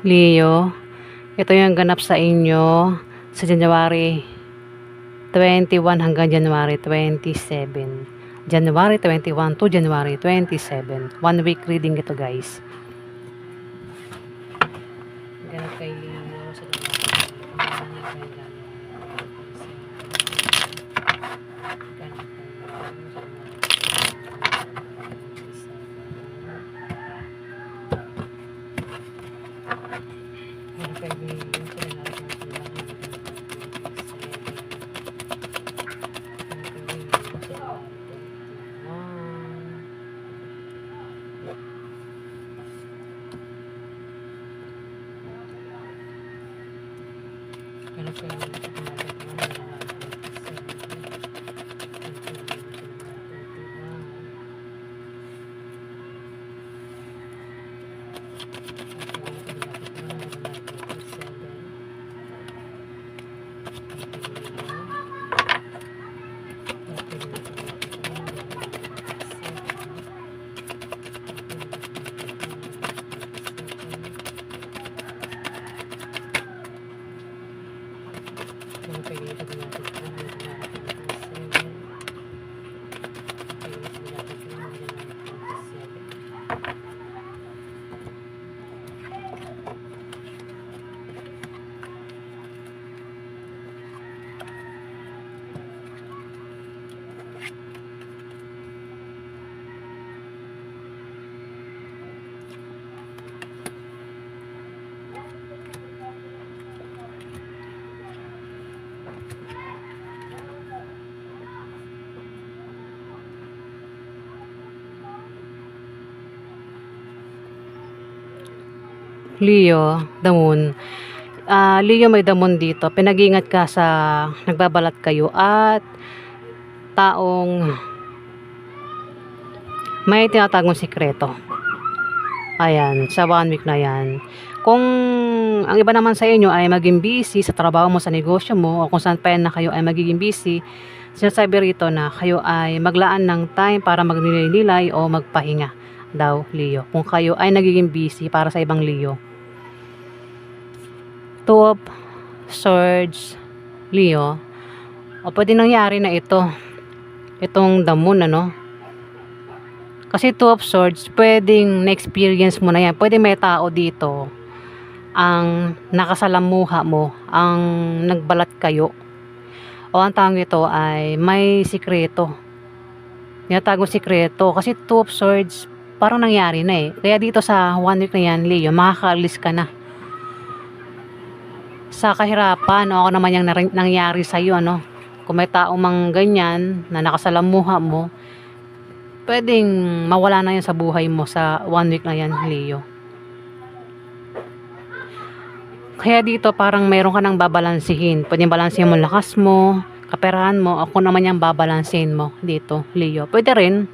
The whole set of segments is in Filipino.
Leo, ito yung ganap sa inyo sa January 21 hanggang January 27. January 21 to January 27. 1 week reading ito, guys. Ganap kay Leo sa January. Leo, damon. Leo, may damon dito. Pinag-ingat ka sa nagbabalat kayo at taong may tinatagong sikreto. Ayan, sa 1 week na yan. Kung ang iba naman sa inyo ay maging busy sa trabaho mo, sa negosyo mo, o kung saan pa yan na kayo ay magiging busy, sinasabi rito na kayo ay maglaan ng time para magnilay-nilay o magpahinga daw, Leo. Kung kayo ay nagiging busy para sa ibang Leo. Two of Swords, Leo. O pwede nangyari na ito. Itong damon, ano? Kasi Two of Swords, pwedeng na-experience mo na yan. Pwede may tao dito ang nakasalamuha mo, ang nagbalat kayo. O ang tawag ito ay may sikreto. Tinatagong sikreto. Kasi Two of Swords, parang nangyari na eh. Kaya dito sa 1 week na yan, Leo, makakaalis ka na sa kahirapan o ako naman yung nangyari sa iyo, ano. Kung may tao mang ganyan na nakasalamuha mo, pwedeng mawala na yan sa buhay mo sa 1 week na yan, Leo. Kaya dito parang mayroon ka nang babalansihin. Pwedeng balansihin mo lakas mo, kaperahan mo, ako naman yung babalansihin mo dito, Leo. Pwede rin.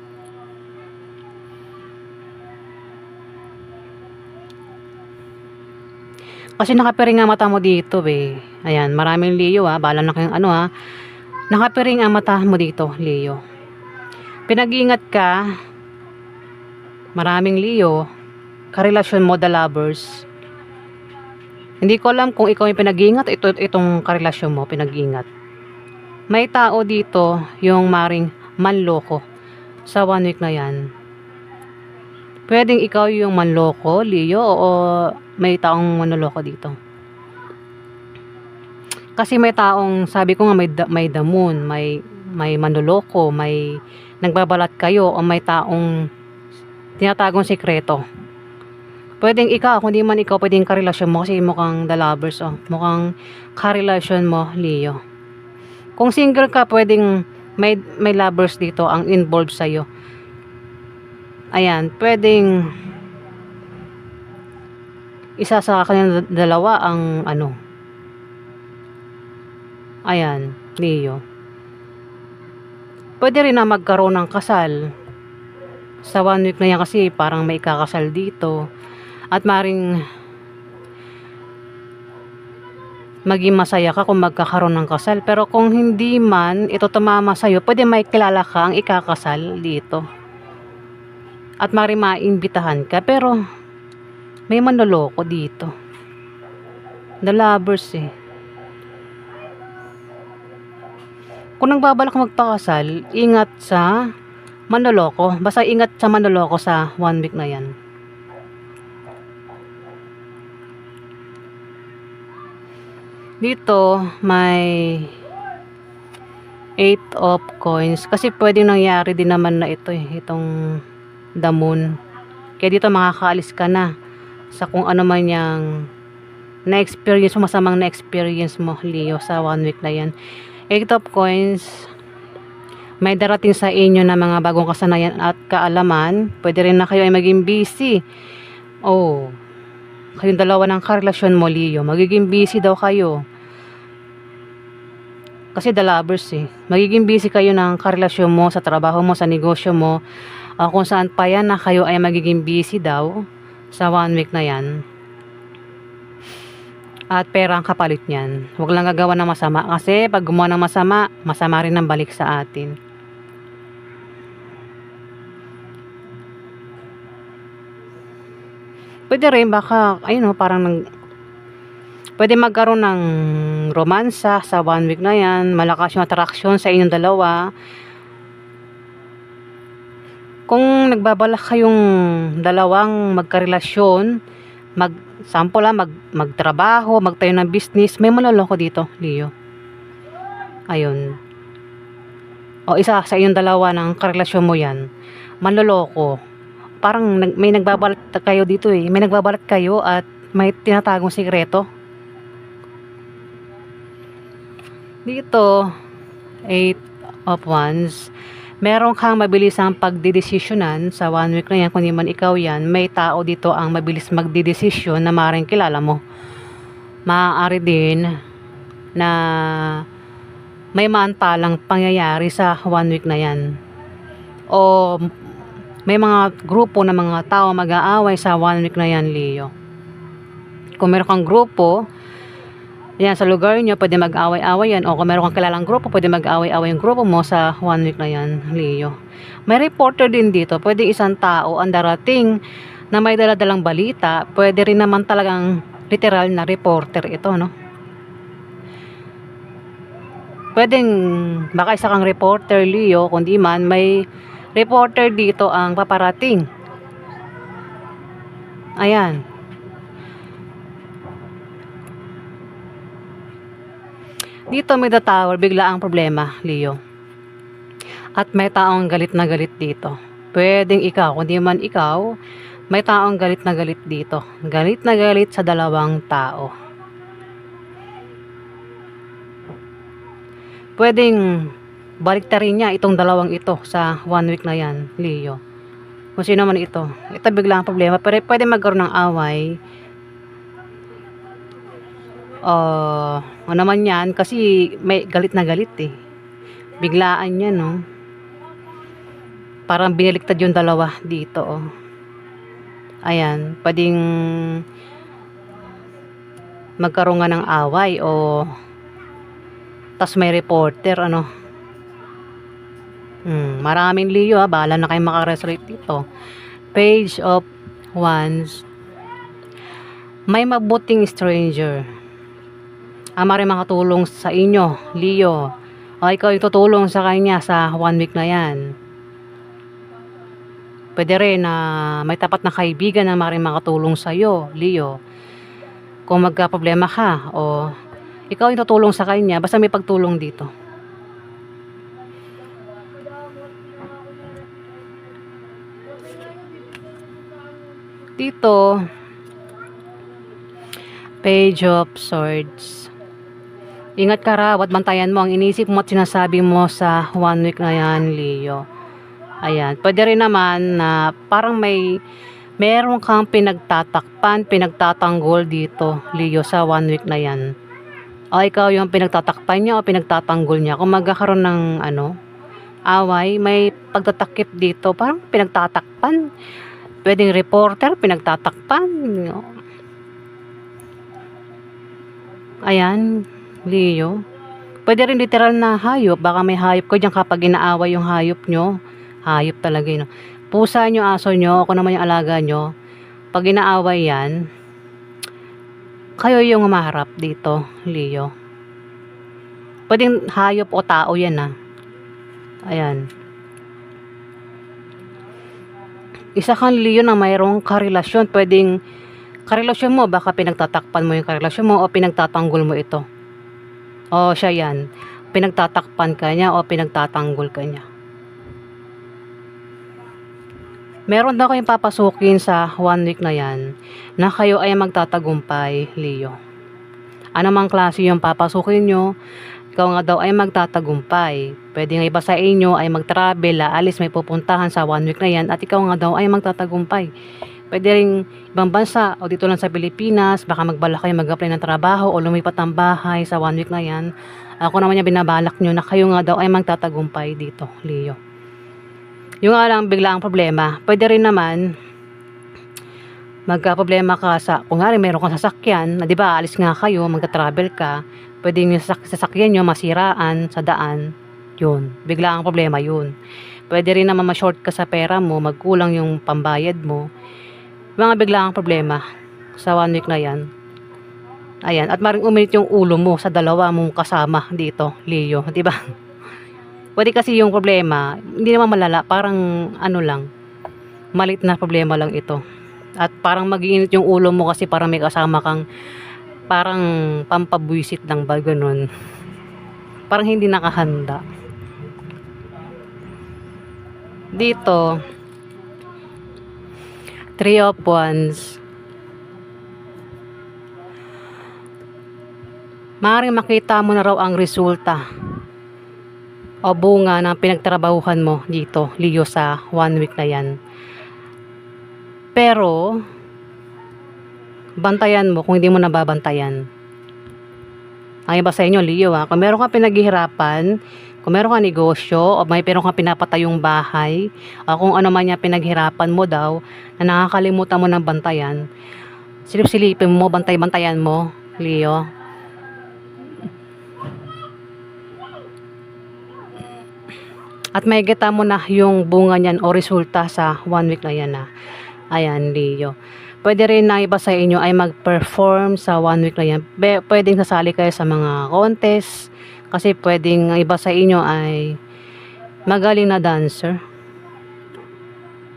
Kasi nakapiring ang mata mo dito eh. Ayan, maraming Leo Bahala na kayong ano Nakapiring ang mata mo dito, Leo. Pinag-iingat ka. Maraming Leo. Karelasyon mo, the lovers. Hindi ko alam kung ikaw yung pinag-iingat, itong karelasyon mo, pinag-iingat. May tao dito yung maring manloko sa 1 week na yan. Pwedeng ikaw yung manloko, Leo, o may taong manloloko dito. Kasi may taong, sabi ko nga, may damon, may manloloko, may nagbabalat kayo, o may taong tinatagong sikreto. Pwedeng ikaw, kung di man ikaw, pwedeng karelasyon mo, kasi mukhang the lovers, mukhang karelasyon mo, Leo. Kung single ka, pwedeng may lovers dito ang involved sa'yo. Ayan, pwedeng isa sa kanilang dalawa ang ano. Ayan, Leo. Pwede rin na magkaroon ng kasal sa 1 week na yan, kasi parang may ikakasal dito. At maring maging masaya ka kung magkakaroon ng kasal. Pero kung hindi man ito tumama sa'yo, pwede may kilala ka ang ikakasal dito. At maring maimbitahan ka, pero may manloloko dito. The Lovers eh. Kung nagbabalak magpakasal, ingat sa manloloko. Basta ingat sa manloloko sa 1 week na yan. Dito, may 8 of coins. Kasi pwedeng nangyari din naman na ito eh. Itong the moon. Kaya dito makakaalis ka na sa kung ano man yung na-experience mo, masamang na-experience mo, Leo, sa 1 week na yan. 8 of coins, may darating sa inyo na mga bagong kasanayan at kaalaman. Pwede rin na kayo ay maging busy. Oh, kayong dalawa ng karelasyon mo, Leo, magiging busy daw kayo. Kasi the Lovers eh. Magiging busy kayo ng karelasyon mo, sa trabaho mo, sa negosyo mo. Kung saan pa yan na kayo ay magiging busy daw sa 1 week na yan. At pera ang kapalit niyan. Huwag lang gagawa ng masama. Kasi pag gumawa ng masama, masama rin ang balik sa atin. Pwede rin baka, ayun o, parang pwede magkaroon ng romansa sa 1 week na yan. Malakas yung attraction sa inyong dalawa. Kung nagbabalak kayong dalawang magkarelasyon, magtrabaho, magtayo ng business, may maloloko dito, Leo. Ayun. O isa sa inyong dalawa ng karelasyon mo yan, manloloko. Parang may nagbabalat kayo dito eh. May nagbabalat kayo at may tinatagong sikreto. Dito, 8 of Wands. Meron kang mabilisang pagdidesisyonan sa 1 week na yan. Kung di man ikaw yan, may tao dito ang mabilis magdidesisyon na maaaring kilala mo. Maaari din na may maantalang pangyayari sa 1 week na yan. O may mga grupo na mga tao mag-aaway sa 1 week na yan, Leo. Kung meron kang grupo, yan, sa lugar nyo, pwede mag-away-away yan. O kung meron kang kilalang grupo, pwede mag-away-away yung grupo mo sa 1 week na yan, Leo. May reporter din dito. Pwede isang tao ang darating na may daladalang balita. Pwede rin naman talagang literal na reporter ito, no? Pwedeng, baka isa kang reporter, Leo, kundi man may reporter dito ang paparating. Ayan. Dito may the tower, bigla ang problema, Leo. At may taong galit na galit dito. Pwedeng ikaw, kundi man ikaw, may taong galit na galit dito. Galit na galit sa dalawang tao. Pwedeng baliktarin niya itong dalawang ito sa 1 week na yan, Leo. Kung sino man ito. Ito bigla ang problema. Pero pwede magkaroon ng away. Ano naman yan, kasi may galit na galit eh. Biglaan yan, no? Parang binaliktad yung dalawa dito, oh. Ayan, pwedeng magkaroon nga ng away o tas may reporter, ano. Maraming Leo, ha. Bahala na kayo makaresolve dito. Page of Wands. May mabuting stranger. Maaaring makatulong sa inyo, Leo. O ikaw yung tutulong sa kanya sa 1 week na yan. Pwede rin na may tapat na kaibigan na maaaring makatulong sa iyo, Leo. Kung magka-problema ka o ikaw yung tutulong sa kanya, basta may pagtulong dito. Dito, Page of Swords. Ingat ka raw at bantayan mo ang inisip mo at sinasabi mo sa 1 week na yan, Leo. Ayan. Pwede rin naman na parang meron kang pinagtatakpan, pinagtatanggol dito, Leo, sa 1 week na yan. O ikaw yung pinagtatakpan niya o pinagtatanggol niya. Kung magkakaroon ng away, may pagtatakip dito, parang pinagtatakpan. Pwedeng reporter, pinagtatakpan. Ayan, Leo. Pwede rin literal na hayop. Baka may hayop ko dyan kapag inaaway yung hayop nyo. Hayop talaga yun. Pusa nyo, aso nyo, ako naman yung alaga nyo. Pag inaaway yan, Kayo yung humaharap dito, Leo. Pwedeng hayop o tao yan Ayan. Isa kang Leo na mayroong karelasyon. Pwedeng karelasyon mo, baka pinagtatakpan mo yung karelasyon mo o pinagtatanggol mo ito. O siya yan. Pinagtatakpan ka niya o pinagtatanggol ka niya. Meron daw kayong papasukin sa 1 week na yan na kayo ay magtatagumpay, Leo. Ano mang klase yung papasukin nyo, ikaw nga daw ay magtatagumpay. Pwede nga iba sa inyo ay mag-travel, aalis, may pupuntahan sa 1 week na yan at ikaw nga daw ay magtatagumpay. Pwede rin ibang bansa o dito lang sa Pilipinas, baka magbalak kayo mag-apply ng trabaho o lumipat ng bahay sa 1 week na yan. Ako naman yung binabalak nyo na kayo nga daw ay magtatagumpay dito, Leo. Yung nga lang bigla ang problema, pwede rin naman magka-problema ka sa, kung nga rin meron kang sasakyan, na di ba alis nga kayo, magta-travel ka, pwede yung sasakyan nyo masiraan sa daan, yun, bigla ang problema yun. Pwede rin naman ma-short ka sa pera mo, magkulang yung pambayad mo, mga bigla ang problema sa 1 week na yan. Ayan, at maring uminit yung ulo mo sa dalawa mong kasama dito, Leo, di ba? Pwede kasi yung problema, hindi naman malala, parang ano lang, malit na problema lang ito. At parang mag-iinit yung ulo mo kasi parang may kasama kang parang pampabwisit lang ba, ganun. Parang hindi nakahanda. Dito, 3 of Wands. Maaaring makita mo na raw ang resulta o bunga ng pinagtrabahuhan mo dito, Leo, sa 1 week na yan. Pero bantayan mo kung hindi mo nababantayan. Ang iba sa inyo, Leo, kung meron kang pinaghihirapan, kung meron kang negosyo o meron kang pinapatayong bahay o kung ano man yung pinaghirapan mo daw na nakakalimutan mo ng bantayan, silip-silipin mo, bantay-bantayan mo, Leo. At may kita mo na yung bunga niyan o resulta sa 1 week na yan Ayan, Leo. Pwede rin na iba sa inyo ay mag-perform sa 1 week na yan. Pwedeng sasali kayo sa mga contest. Kasi pwedeng iba sa inyo ay magaling na dancer.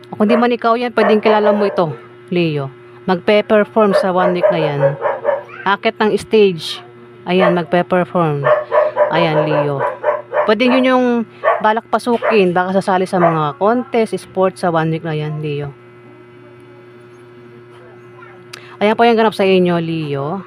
O kung di man ikaw yan, pwedeng kilala mo ito, Leo. Magpe-perform sa 1 week na yan. Akit ng stage. Ayan, magpe-perform. Ayan, Leo. Pwedeng yun yung balak pasukin. Baka sasali sa mga contest, sports sa 1 week na yan, Leo. Ayan po yung ganap sa inyo, Leo.